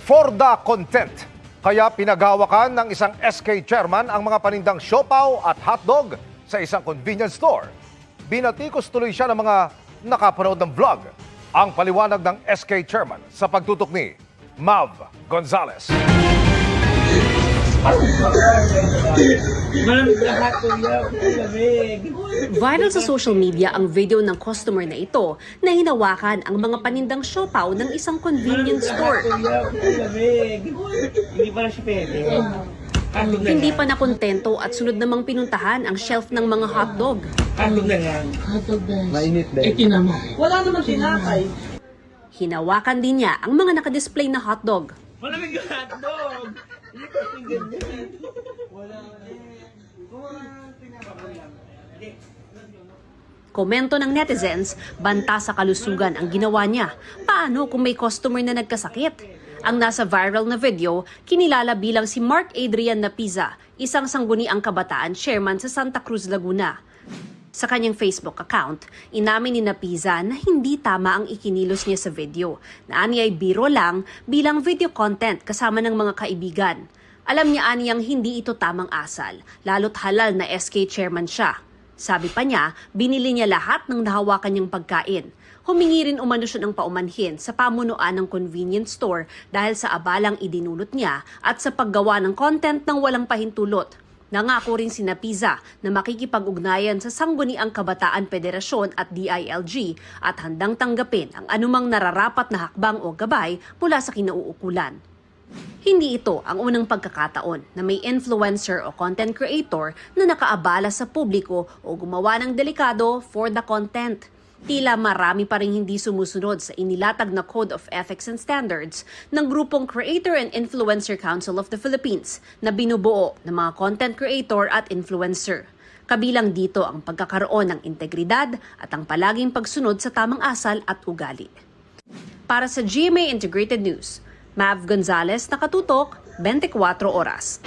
for the content. Kaya pinagawakan ng isang SK chairman ang mga panindang siopaw at hotdog sa isang convenience store. Binatikos tuloy siya ng mga nakapanood ng vlog. Ang paliwanag ng SK chairman sa pagtutok ni Mav Gonzales. Viral sa social media ang video ng customer na ito na hinawakan ang mga panindang siopaw ng isang convenience store. Hindi pa na siya pwede. Hindi pa nakontento at sunod namang pinuntahan ang shelf ng mga hotdog. Hotdog na lang. Mainit din. Wala naman tinakay. Hinawakan din niya ang mga nakadisplay na hotdog. Malamig yung hotdog. Hindi ko ganyan. Wala. Komento ng netizens, banta sa kalusugan ang ginawa niya. Paano kung may customer na nagkasakit? Ang nasa viral na video, kinilala bilang si Mark Adrian Napiza, isang sangguniang kabataan chairman sa Santa Cruz, Laguna. Sa kanyang Facebook account, inamin ni Napiza na hindi tama ang ikinilos niya sa video, na ani ay biro lang bilang video content kasama ng mga kaibigan. Alam niya aniyang hindi ito tamang asal, lalo't halal na SK chairman siya. Sabi pa niya, binili niya lahat ng nahawakan niyang pagkain. Humingi rin umano siya ng paumanhin sa pamunuan ng convenience store dahil sa abalang idinulot niya at sa paggawa ng content ng walang pahintulot. Nangako rin si Napiza na makikipag-ugnayan sa Sangguniang Kabataan Federasyon at DILG at handang tanggapin ang anumang nararapat na hakbang o gabay mula sa kinauukulan. Hindi ito ang unang pagkakataon na may influencer o content creator na nakaabala sa publiko o gumawa ng delikado for the content. Tila marami pa rin hindi sumusunod sa inilatag na Code of Ethics and Standards ng grupong Creator and Influencer Council of the Philippines na binubuo ng mga content creator at influencer. Kabilang dito ang pagkakaroon ng integridad at ang palaging pagsunod sa tamang asal at ugali. Para sa GMA Integrated News, Mav Gonzales, nakatutok, 24 oras.